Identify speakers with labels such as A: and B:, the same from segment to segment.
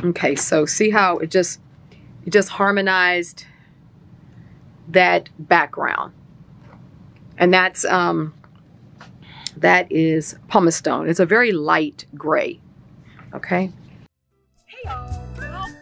A: Okay, so see how it just harmonized that background. And that's that is pumice stone. It's a very light gray. Okay.
B: Hey y'all, welcome.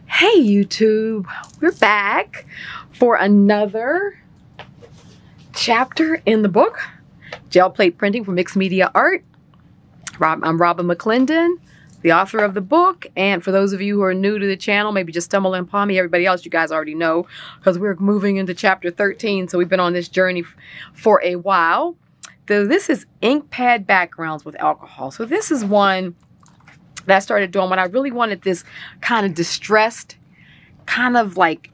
A: Hey YouTube, we're back for another chapter in the book, Gel Plate Printing for Mixed Media Art. I'm Robin McClendon, the author of the book, and for those of you who are new to the channel, maybe just stumbling upon me, everybody else you guys already know, because we're moving into chapter 13, so we've been on this journey for a while. So this is ink pad backgrounds with alcohol. So this is one that I started doing when I really wanted this kind of distressed, kind of like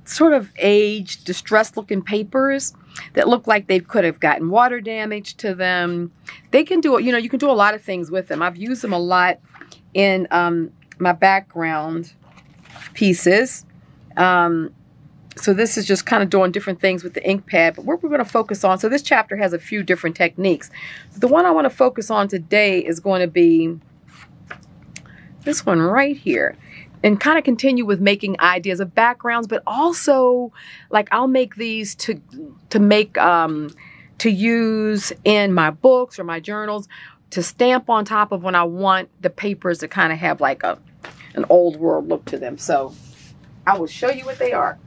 A: sort of aged, distressed looking papers that look like they could have gotten water damage to them. They can do, you know, you can do a lot of things with them. I've used them a lot in my background pieces. So this is just kind of doing different things with the ink pad, but what we're going to focus on, so this chapter has a few different techniques. The one I want to focus on today is going to be this one right here, and kind of continue with making ideas of backgrounds, but also like I'll make these to use in my books or my journals to stamp on top of when I want the papers to kind of have like an old world look to them. So I will show you what they are.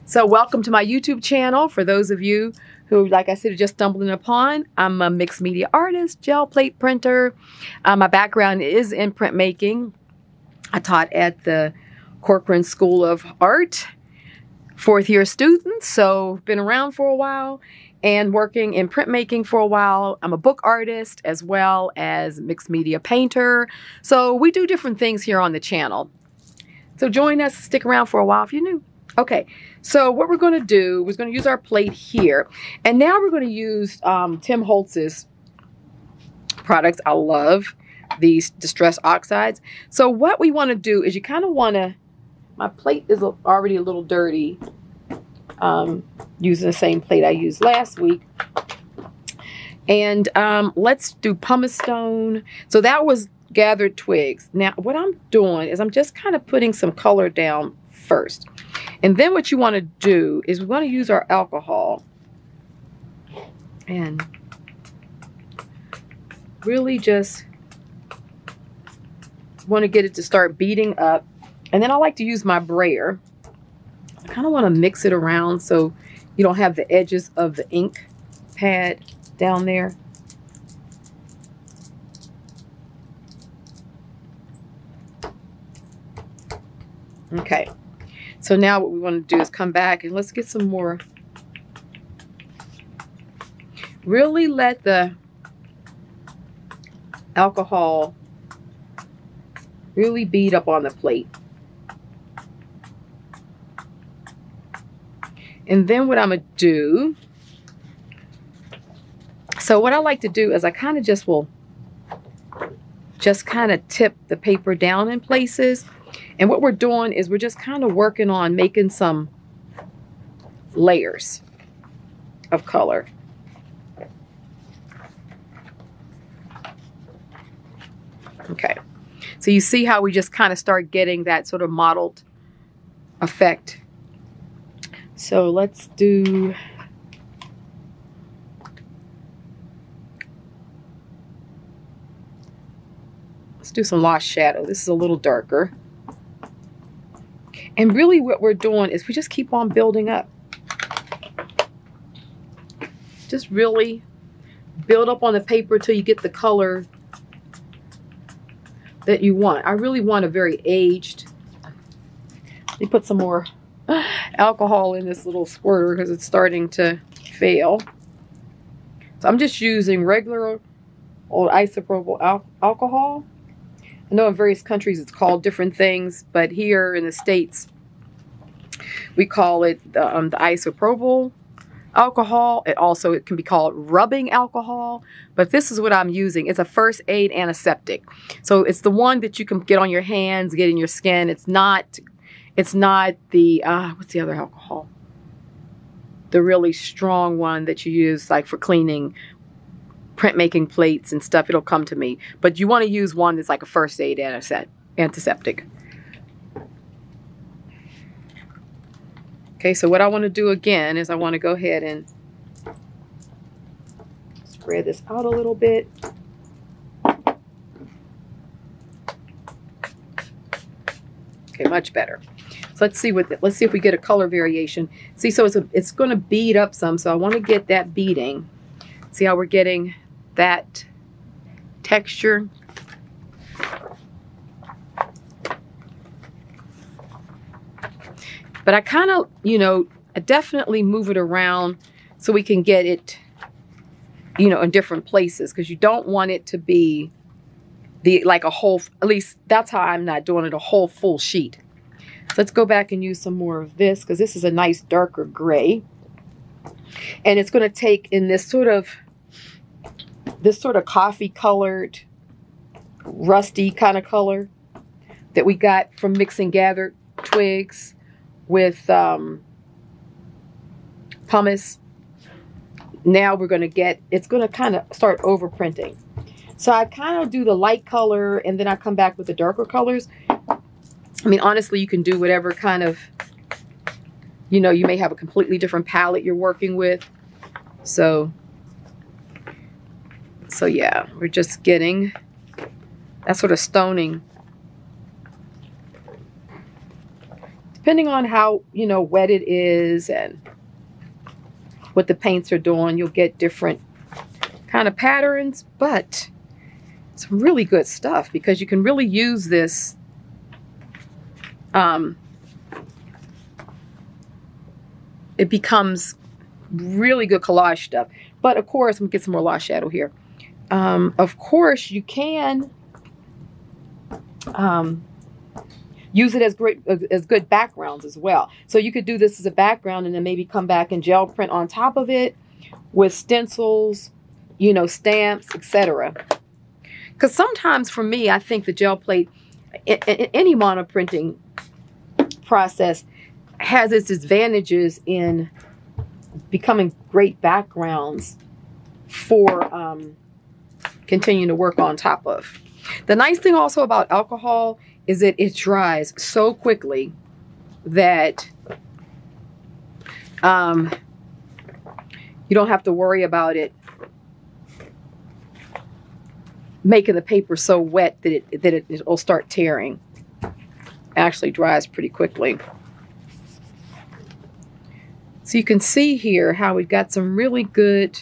A: So welcome to my YouTube channel. For those of you who, like I said, are just stumbling upon, I'm a mixed media artist, gel plate printer. My background is in printmaking. I taught at the Corcoran School of Art, 4th year students, so been around for a while and working in printmaking for a while. I'm a book artist as well as mixed media painter. So we do different things here on the channel. So join us, stick around for a while if you're new. Okay, so what we're going to do, we're going to use our plate here. And now we're going to use Tim Holtz's products. I love these distress oxides. So what we want to do is you kind of want to, my plate is already a little dirty, using the same plate I used last week. And let's do pumice stone. So that was gathered twigs. Now what I'm doing is I'm just kind of putting some color down first. And then what you want to do is we want to use our alcohol and really just want to get it to start beating up. And then I like to use my brayer. I kind of want to mix it around so you don't have the edges of the ink pad down there. Okay, so now what we want to do is come back and let's get some more. Really let the alcohol really beat up on the plate. And then what I'm going to do, so what I like to do is I kind of just will just kind of tip the paper down in places. And what we're doing is we're just kind of working on making some layers of color. Okay. So you see how we just kind of start getting that sort of mottled effect. So let's do, some lost shadow. This is a little darker. And really what we're doing is we just keep on building up. Just really build up on the paper till you get the color that you want. I really want a very aged. Let me put some more alcohol in this little squirter because it's starting to fail. So I'm just using regular old isopropyl alcohol. I know in various countries it's called different things, but here in the States, we call it the isopropyl alcohol. It can be called rubbing alcohol, but this is what I'm using. It's a first aid antiseptic. So it's the one that you can get on your hands, get in your skin. It's not the, what's the other alcohol? The really strong one that you use like for cleaning printmaking plates and stuff. It'll come to me. But you want to use one that's like a first aid antiseptic. Okay, so what I want to do again is I want to go ahead and spread this out a little bit. Okay, much better. So let's see if we get a color variation. See, so it's going to bead up some, so I want to get that beading. See how we're getting that texture? But I kind of, I definitely move it around so we can get it, in different places, because you don't want it to be like a whole, at least that's how I'm not doing it, a whole full sheet. So let's go back and use some more of this, because this is a nice darker gray. And it's going to take in this sort of coffee colored, rusty kind of color that we got from mixing gathered twigs with pumice. Now we're going to get, it's going to kind of start over printing. So I kind of do the light color and then I come back with the darker colors. I mean, honestly, you can do whatever kind of, you may have a completely different palette you're working with. So yeah, we're just getting that sort of stoning. Depending on how, wet it is and what the paints are doing, you'll get different kind of patterns, but some really good stuff because you can really use this it becomes really good collage stuff. But of course, I'm gonna get some more lost shadow here. Of course, you can use it as good backgrounds as well. So you could do this as a background and then maybe come back and gel print on top of it with stencils, stamps, etc. Because sometimes for me, I think the gel plate, in any mono printing process, has its advantages in becoming great backgrounds for continuing to work on top of. The nice thing also about alcohol is that it dries so quickly that you don't have to worry about it making the paper so wet that it will start tearing. It actually dries pretty quickly. So you can see here how we've got some really good,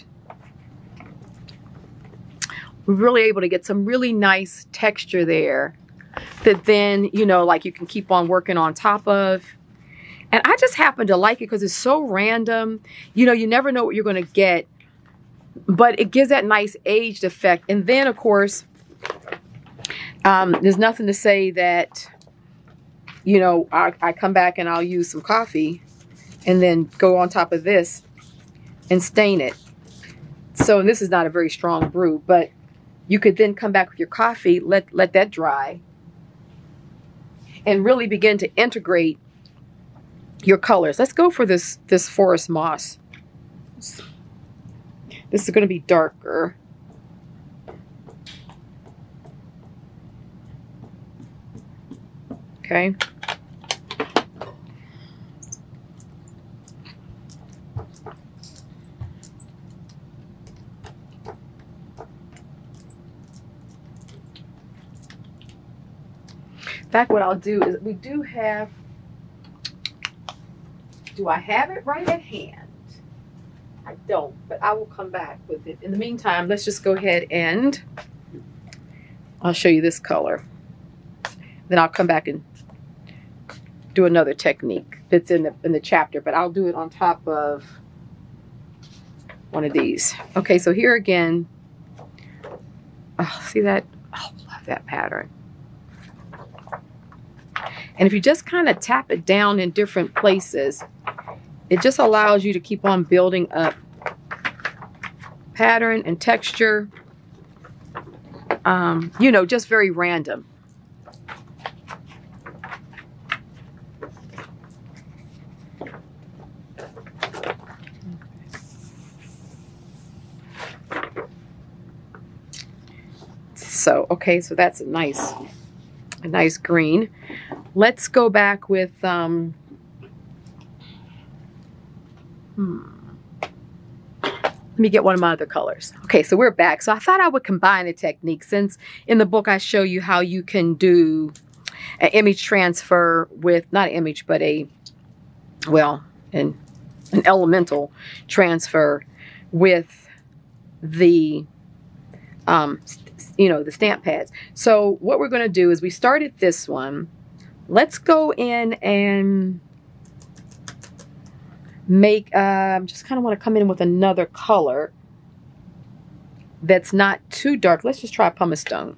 A: we're really able to get some really nice texture there that then, like you can keep on working on top of. And I just happen to like it because it's so random. You never know what you're going to get, but it gives that nice aged effect. And then, of course, there's nothing to say that, I come back and I'll use some coffee and then go on top of this and stain it. So this is not a very strong brew, but you could then come back with your coffee, let that dry, and really begin to integrate your colors. Let's go for this forest moss. This is going to be darker. Okay. In fact, what I'll do is we do have, do I have it right at hand? I don't, but I will come back with it. In the meantime, let's just go ahead and I'll show you this color. Then I'll come back and do another technique that's in the chapter, but I'll do it on top of one of these. Okay, so here again, oh, see that? Oh, love that pattern. And if you just kind of tap it down in different places, it just allows you to keep on building up pattern and texture. You know, just very random. So, okay, so that's a nice green. Let's go back with, let me get one of my other colors. Okay, so we're back. So I thought I would combine a technique, since in the book I show you how you can do an image transfer with, not an image, but a, well, an elemental transfer with the, you know, the stamp pads. So what we're going to do is, we started this one. Let's go in and make, just kind of want to come in with another color that's not too dark. Let's just try pumice stone.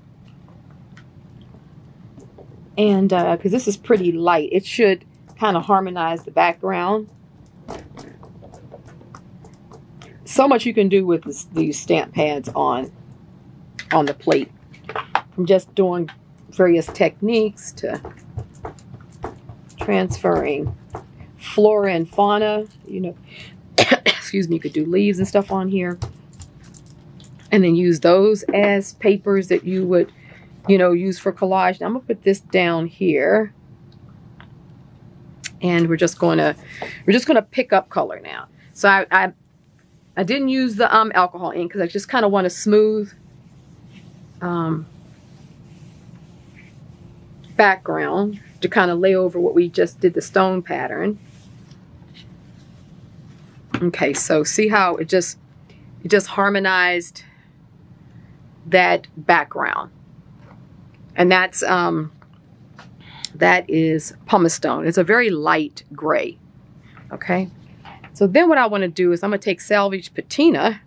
A: And because this is pretty light, it should kind of harmonize the background. So much you can do with these stamp pads on the plate, from just doing various techniques to transferring flora and fauna, you know. Excuse me, you could do leaves and stuff on here, and then use those as papers that you would, you know, use for collage. Now I'm gonna put this down here, and we're just gonna pick up color now. So I didn't use the alcohol ink because I just kind of want to smooth background to kind of lay over what we just did, the stone pattern. Okay, so see how it just harmonized that background. And that's that is pumice stone. It's a very light gray. Okay, so then what I want to do is I'm going to take Salvage Patina,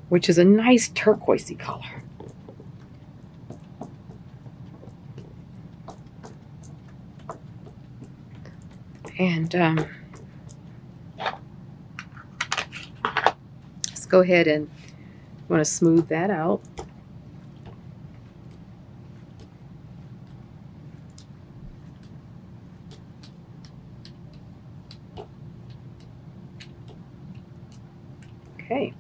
A: which is a nice turquoisey color. And let's go ahead and want to smooth that out. Okay.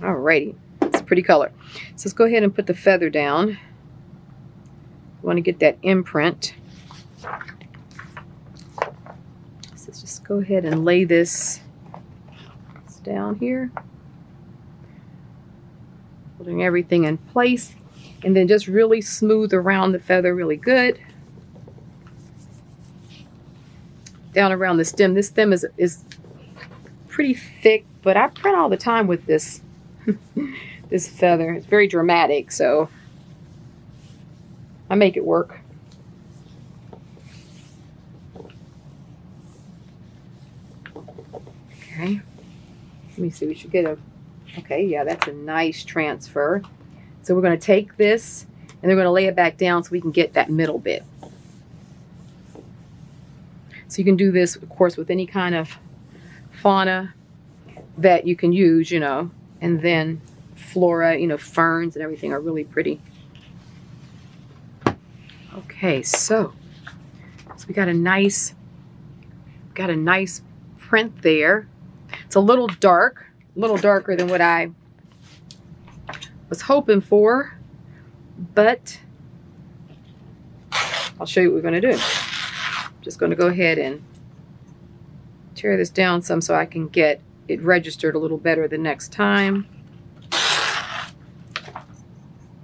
A: Alrighty. It's a pretty color. So let's go ahead and put the feather down. We want to get that imprint. So let's just go ahead and lay this down here. Holding everything in place. And then just really smooth around the feather really good. Down around the stem. This stem is pretty thick, but I print all the time with this this feather. It's very dramatic, so I make it work. Okay, let me see, we should get a, okay, yeah, that's a nice transfer. So we're going to take this and they're going to lay it back down so we can get that middle bit. So you can do this, of course, with any kind of fauna that you can use, you know, and then flora, you know, ferns and everything are really pretty. Okay, so we got a nice print there. It's a little dark, a little darker than what I was hoping for, but I'll show you what we're going to do. Just going to go ahead and tear this down some so I can get it registered a little better the next time.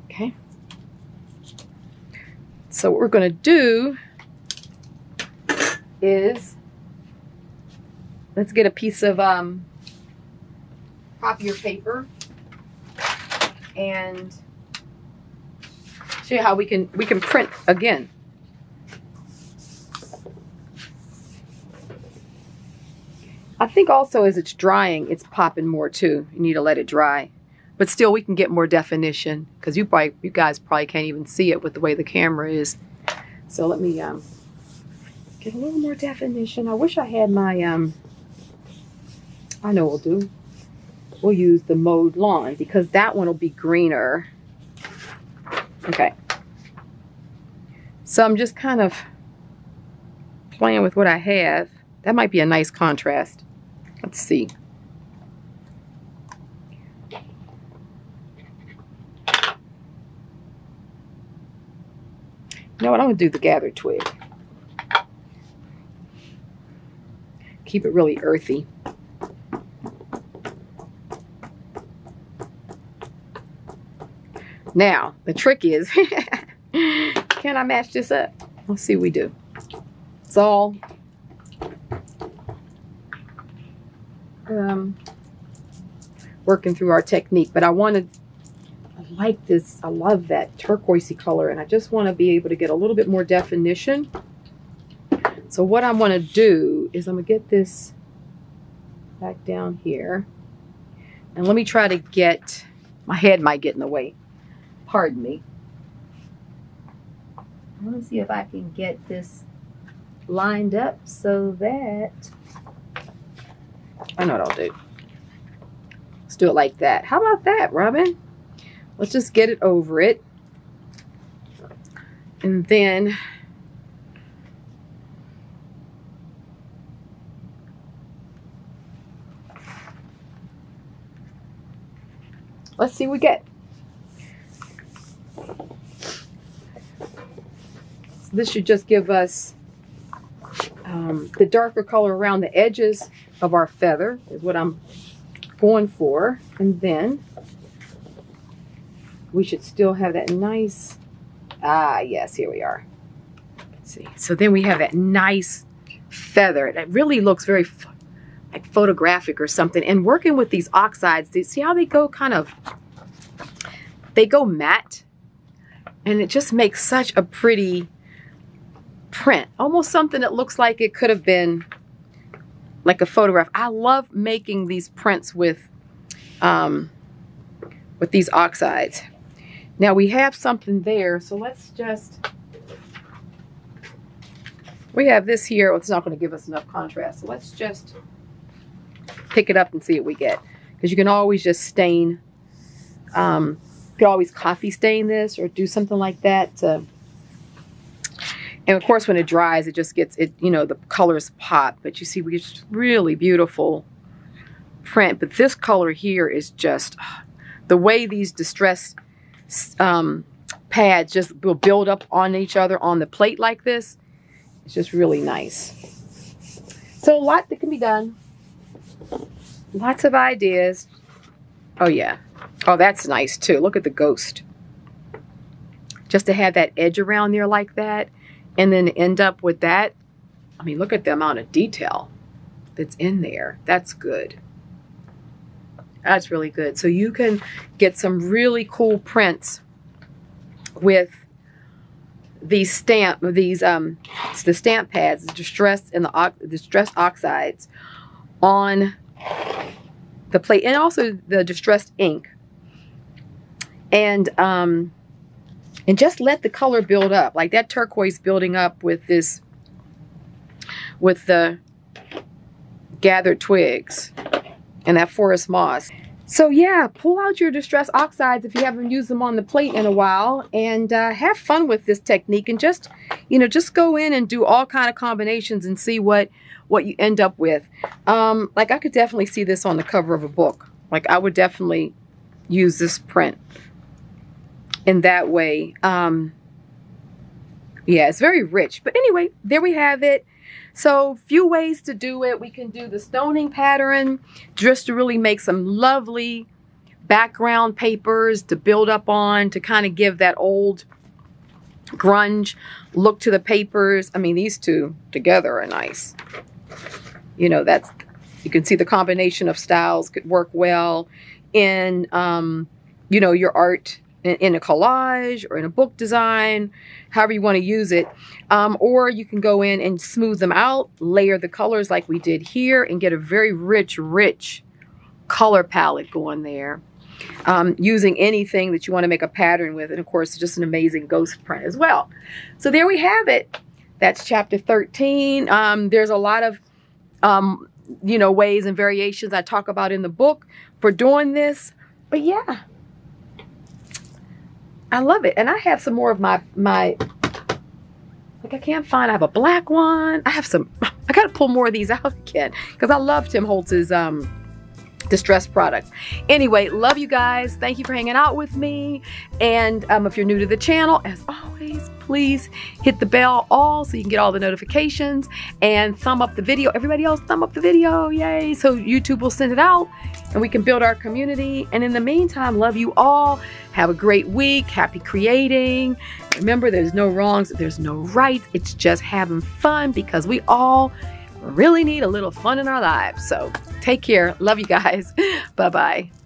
A: Okay. So what we're going to do is, let's get a piece of copier paper and show you how we can print again. I think also as it's drying, it's popping more too. You need to let it dry. But still, we can get more definition because you guys probably can't even see it with the way the camera is. So let me get a little more definition. I wish I had my, I know we'll do. We'll use the mowed lawn because that one will be greener. Okay. So I'm just kind of playing with what I have. That might be a nice contrast. Let's see. You know what? I'm going to do the gathered twig. Keep it really earthy. Now, the trick is, can I match this up? Let's see what we do. It's all working through our technique, but I like this. I love that turquoisey color, and I just want to be able to get a little bit more definition. So what I want to do is I'm going to get this back down here, and let me try to get, my head might get in the way. Pardon me. I want to see if I can get this lined up so that, I know what I'll do. Let's do it like that. How about that, Robin? Let's just get it over it. And then let's see what we get. This should just give us the darker color around the edges of our feather is what I'm going for. And then we should still have that nice, yes, here we are. Let's see. So then we have that nice feather. That really looks very like photographic or something. And working with these oxides, do you see how they go kind of, they go matte? And it just makes such a pretty print, almost something that looks like it could have been like a photograph. I love making these prints with these oxides. Now we have something there, so let's just, we have this here. Well, it's not going to give us enough contrast, so let's just pick it up and see what we get, because you can always just stain, you could always coffee stain this or do something like that to, and of course, when it dries, it just gets, it, you know, the colors pop. But you see, we get really beautiful print. But this color here is just, the way these distress pads just will build up on each other on the plate like this. It's just really nice. So a lot that can be done. Lots of ideas. Oh, yeah. Oh, that's nice, too. Look at the ghost. Just to have that edge around there like that. And then end up with that. I mean, look at the amount of detail that's in there. That's good. That's really good. So you can get some really cool prints with these the stamp pads, the distress and the distress oxides on the plate, and also the distressed ink. And just let the color build up, like that turquoise building up with this, with the gathered twigs and that forest moss. So yeah, pull out your distress oxides if you haven't used them on the plate in a while, and have fun with this technique, and just, you know, just go in and do all kind of combinations and see what you end up with. Like I could definitely see this on the cover of a book. Like I would definitely use this print in that way. Yeah, it's very rich. But anyway, there we have it. So few ways to do it. We can do the stoning pattern just to really make some lovely background papers to build up on, to kind of give that old grunge look to the papers. I mean, these two together are nice. You know, that's, you can see the combination of styles could work well in, you know, your art, in a collage or in a book design, however you want to use it. Or you can go in and smooth them out, layer the colors like we did here, and get a very rich color palette going there. using anything that you want to make a pattern with. And of course, just an amazing ghost print as well. So there we have it. That's chapter 13. There's a lot of, you know, ways and variations I talk about in the book for doing this. But yeah, I love it. And I have some more of my like I can't find, I have a black one. I have some, I got to pull more of these out again because I love Tim Holtz's distress product. Anyway, love you guys. Thank you for hanging out with me. And if you're new to the channel, as always, please hit the bell all so you can get all the notifications and thumb up the video. Everybody else, thumb up the video. Yay. So YouTube will send it out and we can build our community. And in the meantime, love you all. Have a great week. Happy creating. Remember, there's no wrongs. There's no rights. It's just having fun because we all really need a little fun in our lives. So take care. Love you guys. Bye-bye.